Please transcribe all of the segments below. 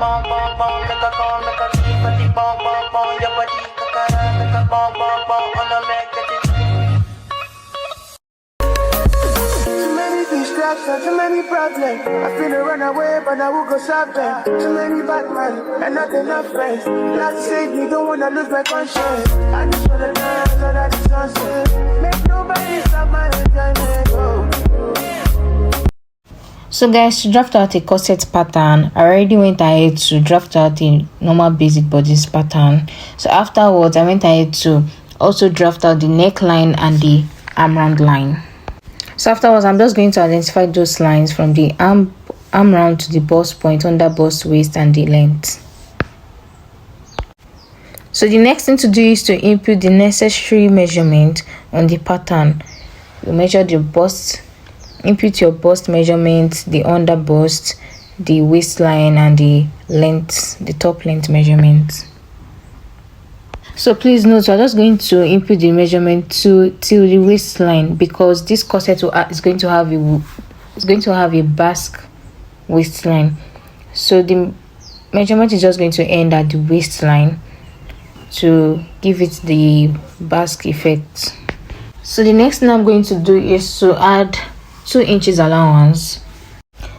Too many problems. I feel to run away, but I will go solve them. Too many bad men and not enough friends. Last save me, don't wanna lose my conscience. I just wanna dance under the sunset. Make nobody stop my enjoyment. So guys, to draft out a corset pattern, I already went ahead to draft out a normal basic bodice pattern. So afterwards, I went ahead to also draft out the neckline and the arm line. So afterwards, I'm just going to identify those lines from the arm round to the bust point, under bust waist, and the length. So the next thing to do is to input the necessary measurement on the pattern. You measure the bust, input your bust measurement, the under bust, the waistline, and the length, the top length measurement. So please note, we're just going to input the measurement till the waistline, because this corset is going to have a basque waistline. So the measurement is just going to end at the waistline to give it the basque effect. So the next thing I'm going to do is to add 2 inches allowance.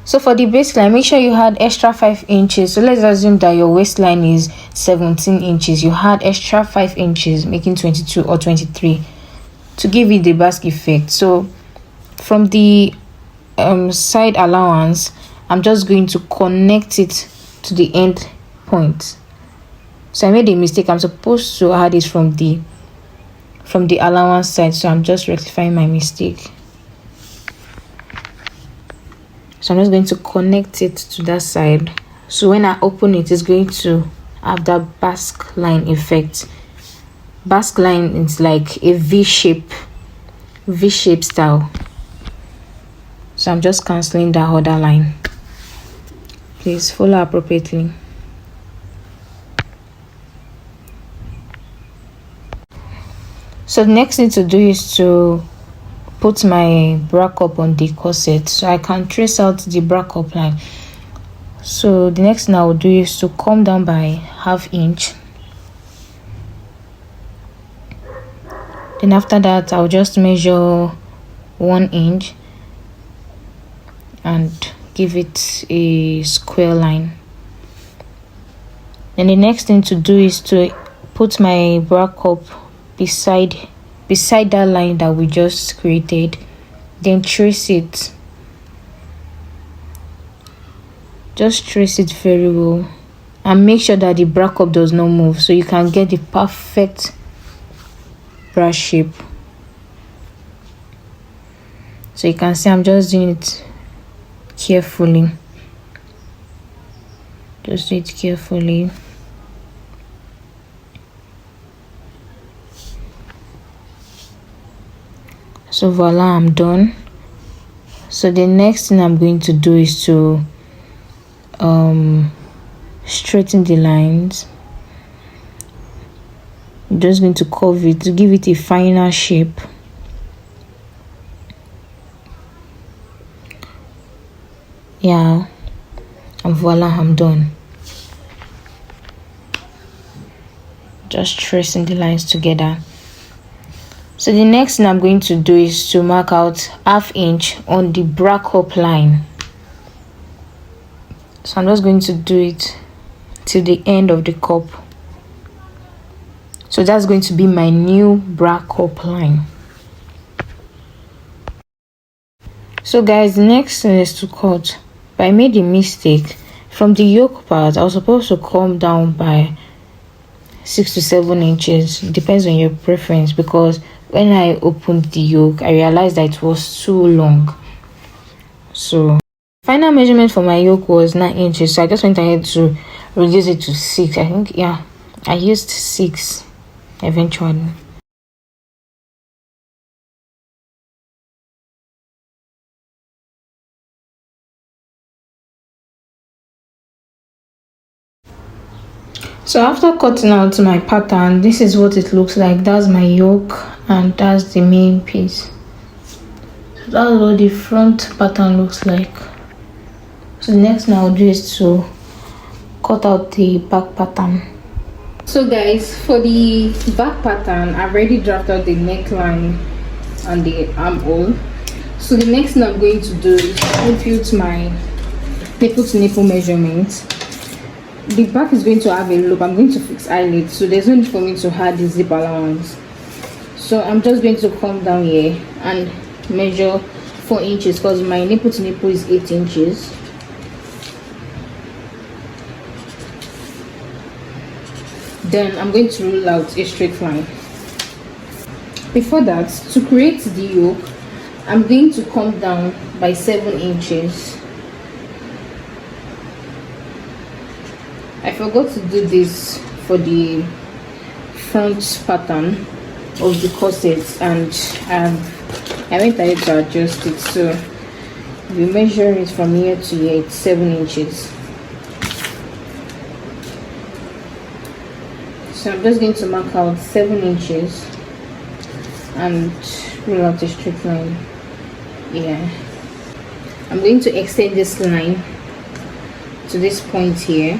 So for the waistline, make sure you add extra 5 inches. So let's assume that your waistline is 17 inches. You add extra 5 inches, making 22 or 23 to give it the basque effect. So from the side allowance, I'm just going to connect it to the end point. So I made a mistake. I'm supposed to add it from the allowance side. So I'm just rectifying my mistake. So I'm just going to connect it to that side. So when I open it, it's going to have that basque line effect. Basque line is like a V-shape style. So I'm just cancelling that other line. Please follow appropriately. So the next thing to do is to put my bra cup on the corset so I can trace out the bra cup line. So the next thing I will do is to come down by ½ inch. Then after that, I'll just measure 1 inch and give it a square line. Then the next thing to do is to put my bra cup beside that line that we just created, then trace it. Just trace it very well and make sure that the bra cup does not move, so you can get the perfect bra shape. So you can see I'm just doing it carefully. Just do it carefully. So voila, I'm done. So the next thing I'm going to do is to straighten the lines. I'm just going to curve it to give it a finer shape. Yeah, and voila, I'm done. Just tracing the lines together. So the next thing I'm going to do is to mark out ½ inch on the bra cup line. So I'm just going to do it to the end of the cup. So that's going to be my new bra cup line. So guys, the next thing is to cut. But I made a mistake. From the yoke part, I was supposed to come down by 6 to 7 inches. Depends on your preference, because when I opened the yoke, I realized that it was too long. So final measurement for my yoke was 9 inches. So I just went ahead to reduce it to 6. I think, yeah, I used 6 eventually. So after cutting out my pattern, this is what it looks like. That's my yoke and that's the main piece. So that's what the front pattern looks like. So the next thing I'll do is to cut out the back pattern. So guys, for the back pattern, I've already drafted out the neckline and the armhole. So the next thing I'm going to do is compute my nipple to nipple measurement. The back is going to have a loop. I'm going to fix eyelid, so there's no need for me to add the zip allowance. So I'm just going to come down here and measure 4 inches because my nipple to nipple is 8 inches. Then I'm going to rule out a straight line. Before that, to create the yoke, I'm going to come down by 7 inches. I forgot to do this for the front pattern of the corset, and I went ahead to adjust it. So we measure it from here to here, it's 7 inches. So I'm just going to mark out 7 inches and rule out a straight line. Yeah, I'm going to extend this line to this point here.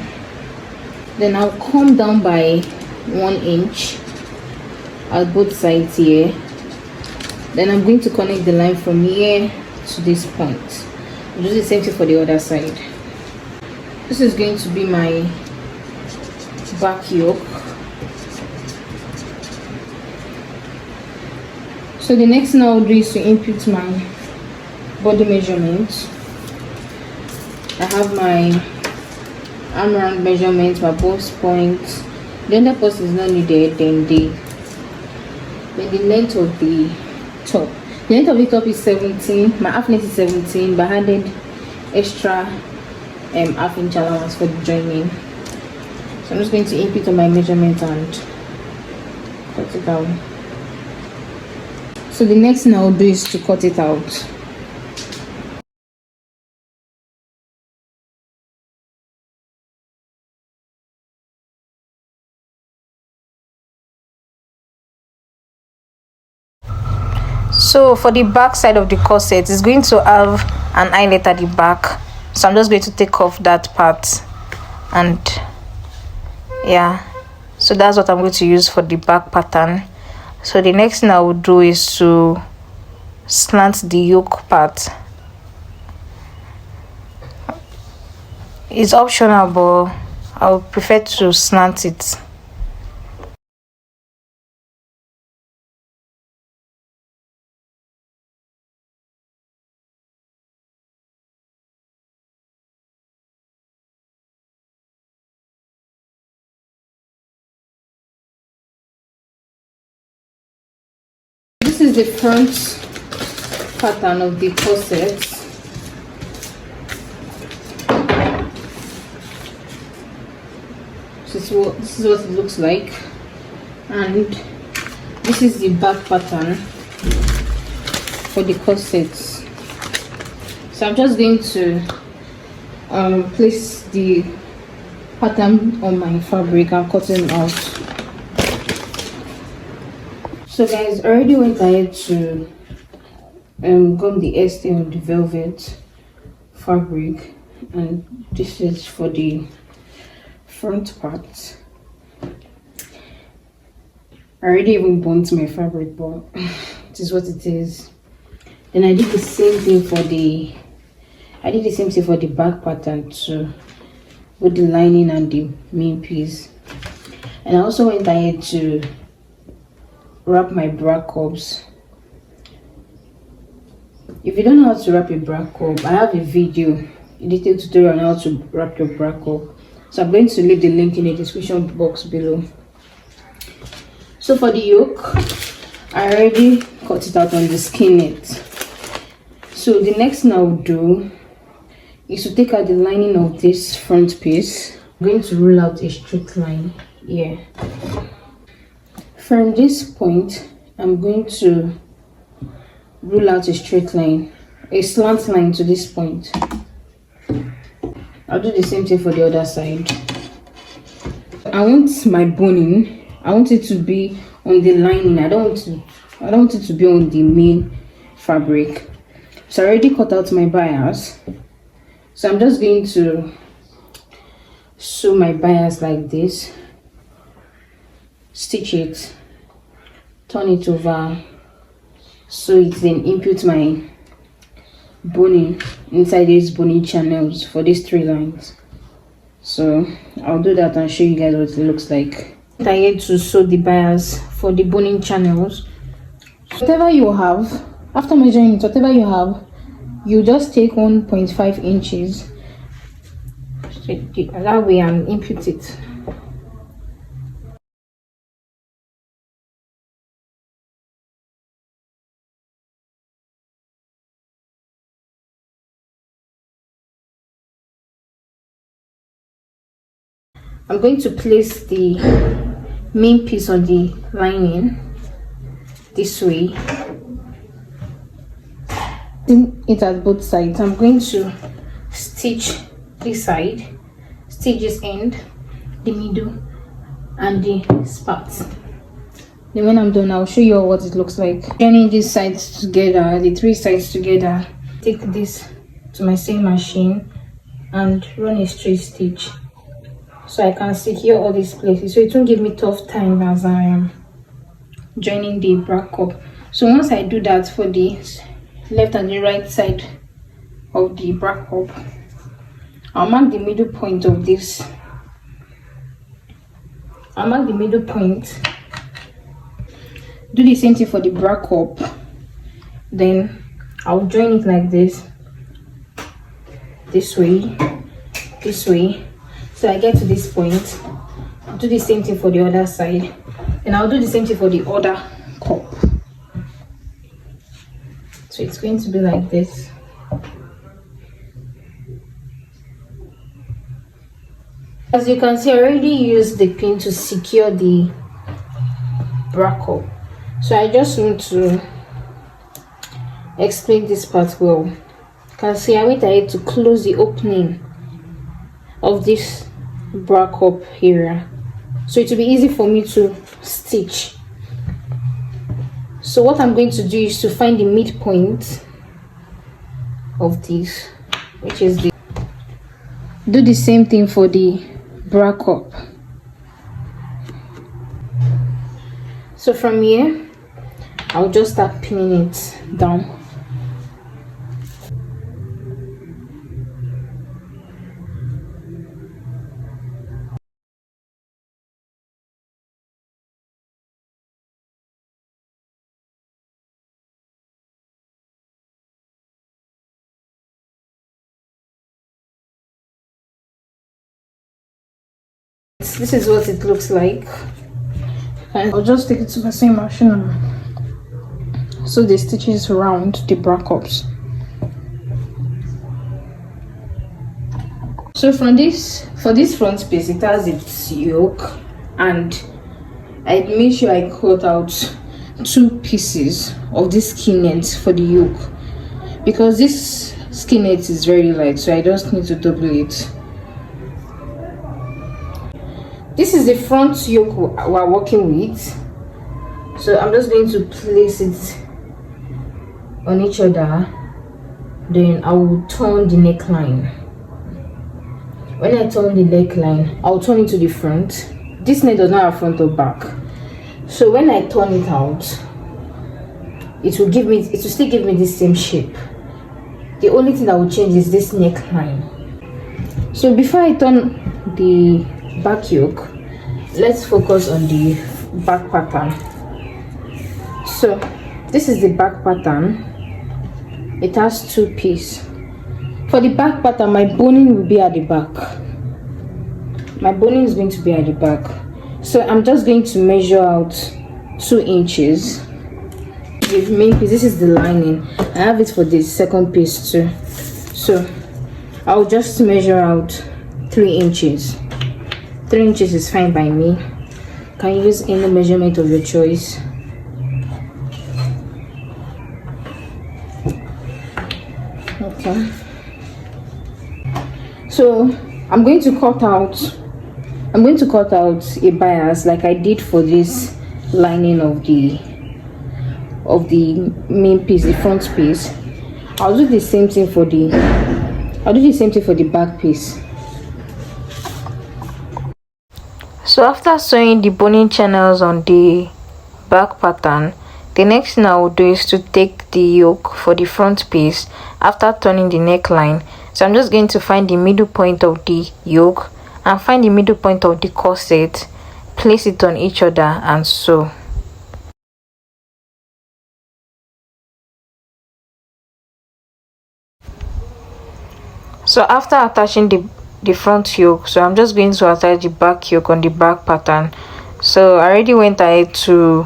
Then I'll come down by 1 inch at both sides here. Then I'm going to connect the line from here to this point. I'll do the same thing for the other side. This is going to be my back yoke. So the next thing I'll do is to input my body measurement. I have my arm round measurement, my bust point. The under post is not needed. Then the length of the top. The length of the top is 17. My half length is 17, but I added extra half inch allowance for the joining. So I'm just going to input on my measurement and cut it out. So the next thing I'll do is to cut it out. So for the back side of the corset, it's going to have an eyelet at the back. So I'm just going to take off that part, and yeah, so that's what I'm going to use for the back pattern. So the next thing I will do is to slant the yoke part. It's optional, but I would prefer to slant it. This is the front pattern of the corset. This is what it looks like, and this is the back pattern for the corsets. So I'm just going to place the pattern on my fabric and cut it out. So guys, I already went ahead to gum the hairstyle on the velvet fabric, and this is for the front part. I already even burnt my fabric, but it is what it is. Then I did the same thing for the back pattern too, with the lining and the main piece. And I also went ahead to wrap my bra cups. If you don't know how to wrap a bra cup, I have a video, a detailed tutorial on how to wrap your bra cup. So I'm going to leave the link in the description box below. So for the yoke, I already cut it out on the skin net. So the next thing I'll do is to take out the lining of this front piece. I'm going to rule out a straight line here. From this point, I'm going to rule out a straight line, a slant line to this point. I'll do the same thing for the other side. I want my boning, I want it to be on the lining. I don't want it to be on the main fabric. So I already cut out my bias. So I'm just going to sew my bias like this, stitch it, turn it over, sew it, then input my boning inside these boning channels for these 3 lines. So I'll do that and show you guys what it looks like. I get to sew the bias for the boning channels. Whatever you have, after measuring it, whatever you have, you just take 1.5 inches that way and input it. I'm going to place the main piece on the lining this way, it at both sides. I'm going to stitch this side, stitch this end, the middle, and the spats. Then when I'm done, I'll show you all what it looks like. Joining these sides together, the 3 sides together, take this to my sewing machine and run a straight stitch so I can secure all these places, so it won't give me tough time as I am joining the bra cup. So once I do that for the left and the right side of the bra cup, I'll mark the middle point of this. I'll mark the middle point, do the same thing for the bra cup, then I'll join it like this way, so I get to this point. I'll do the same thing for the other side, and I'll do the same thing for the other cup. So it's going to be like this. As you can see, I already used the pin to secure the bra cup, so I just want to explain this part well. You can see I went ahead to close the opening of this bra cup area, so it will be easy for me to stitch. So what I'm going to do is to find the midpoint of this, which is the, do the same thing for the bra cup. So from here I'll just start pinning it down. This is what it looks like, and I'll just take it to the same machine and sew the stitches around the bra cups. So from this, for this front piece, it has its yoke, and I made sure I cut out 2 pieces of this skin net for the yoke, because this skin net is very light, so I just need to double it. This is the front yoke we're working with, so I'm just going to place it on each other, then I will turn the neckline. When I turn the neckline, I'll turn it to the front. This net does not have front or back, so when I turn it out, it will still give me the same shape. The only thing that will change is this neckline. So before I turn the back yoke, let's focus on the back pattern. So this is the back pattern. It has 2 pieces. For the back pattern, my boning will be at the back. My boning is going to be at the back, so I'm just going to measure out 2 inches. The main piece, this is the lining. I have it for the second piece too, so I'll just measure out 3 inches. 3 inches is fine by me. You can use any measurement of your choice. Okay, so I'm going to cut out a bias like I did for this lining of the main piece, the front piece. I'll do the same thing for the back piece. So after sewing the boning channels on the back pattern, the next thing I will do is to take the yoke for the front piece after turning the neckline. So I'm just going to find the middle point of the yoke and find the middle point of the corset, place it on each other and sew. So after attaching the front yoke, so I'm just going to attach the back yoke on the back pattern. So I already went ahead to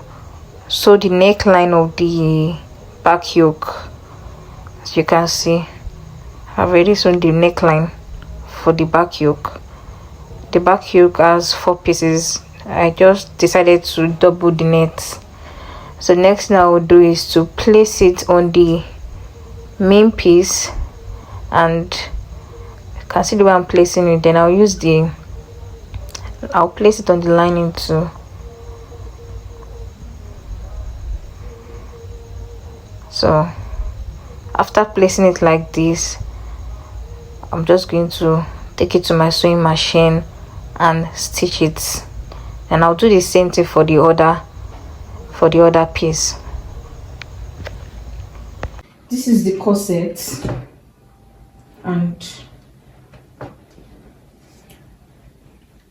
sew the neckline of the back yoke. As you can see, I've already sewn the neckline for the back yoke. The back yoke has 4 pieces. I just decided to double the net. So next thing I will do is to place it on the main piece, and you can see the way I'm placing it. Then I'll place it on the lining too. So after placing it like this, I'm just going to take it to my sewing machine and stitch it, and I'll do the same thing for the other piece. This is the corset, and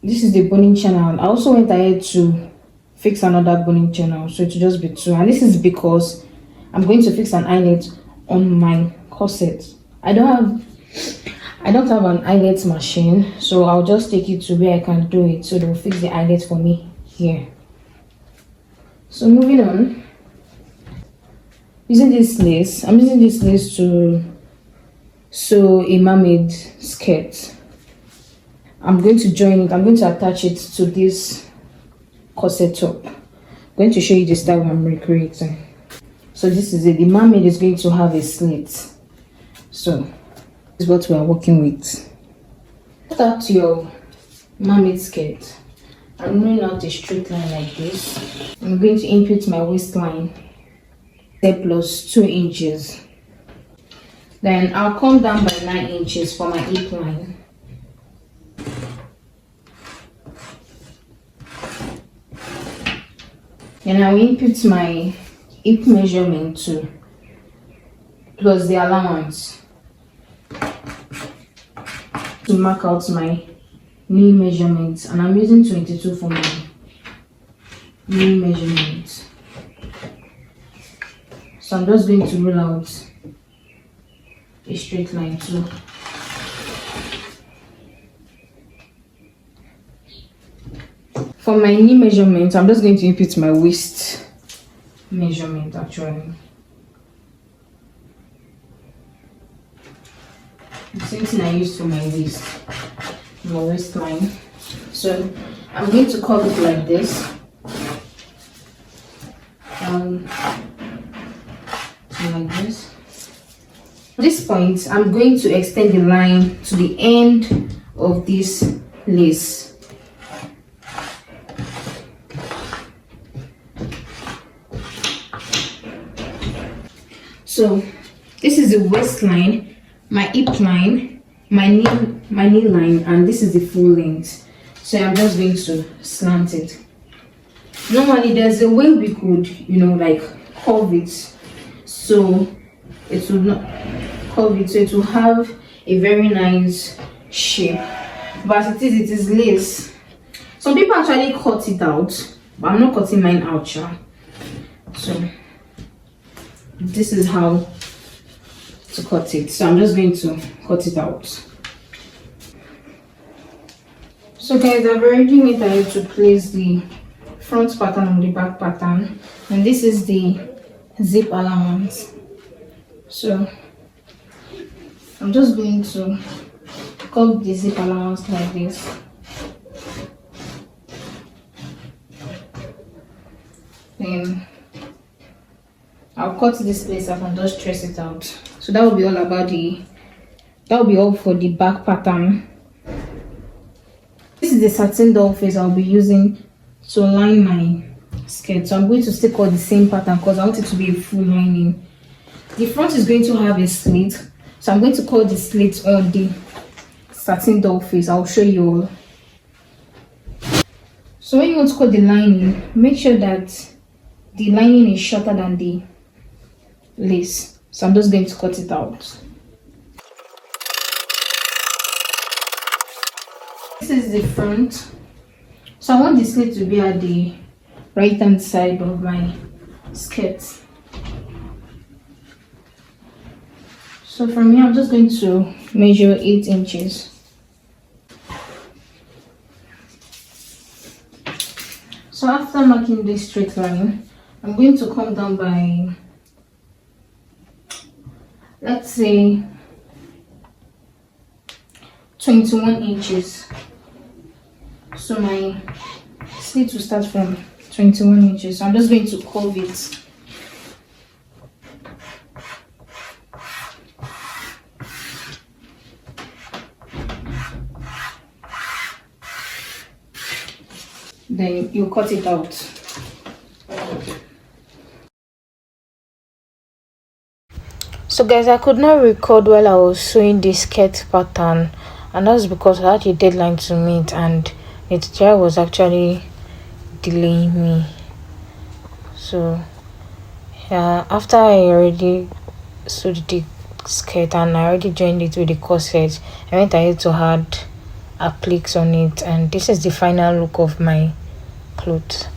this is the boning channel. I also went ahead to fix another boning channel, so it will just be 2, and this is because I'm going to fix an eyelet on my corset. I don't have an eyelet machine, so I'll just take it to where I can do it, so they'll fix the eyelet for me here. So moving on, using this lace, I'm using this lace to sew a mermaid skirt. I'm going to join it, I'm going to attach it to this corset top. I'm going to show you the style I'm recreating. So this is it. The mermaid is going to have a slit. So this is what we are working with. Start your mermaid skirt. I'm running out a straight line like this. I'm going to input my waistline plus 2 inches. Then I'll come down by 9 inches for my hip line. And I will input my hip measurement too, plus the allowance, to mark out my knee measurements, and I'm using 22 for my knee measurement. So I'm just going to roll out a straight line too. For my knee measurement, I'm just going to input my waist measurement actually. The same thing I used for my waistline. So I'm going to curve it like this. Like this. At this point, I'm going to extend the line to the end of this lace. So this is the waistline, my hip line, my knee line, and this is the full length. So I'm just going to slant it. Normally there's a way we could, like curve it, so it will not curve it, so it will have a very nice shape. But as it is lace. Some people actually cut it out, but I'm not cutting mine out, yeah. So this is how to cut it. So I'm just going to cut it out. So guys, I've already made it to place the front pattern on the back pattern, and this is the zip allowance. So I'm just going to cut the zip allowance like this. Then I'll cut this place up and just trace it out. So that will be all about that will be all for the back pattern. This is the satin doll face I'll be using to line my skirt. So I'm going to still cut the same pattern because I want it to be a full lining. The front is going to have a slit, so I'm going to cut the slit on the satin doll face. I'll show you all. So when you want to cut the lining, make sure that the lining is shorter than the lace. So I'm just going to cut it out. This is the front. So I want the slit to be at the right hand side of my skirt. So from here I'm just going to measure 8 inches. So after marking this straight line, I'm going to come down by, let's say, 21 inches. So my slit will start from 21 inches. So I'm just going to curve it. Then you cut it out. So guys, I could not record while I was sewing this skirt pattern, and that's because I had a deadline to meet and the teacher was actually delaying me. So yeah, after I already sewed the skirt and I already joined it with the corset, I went ahead to add appliques on it, and this is the final look of my clothes.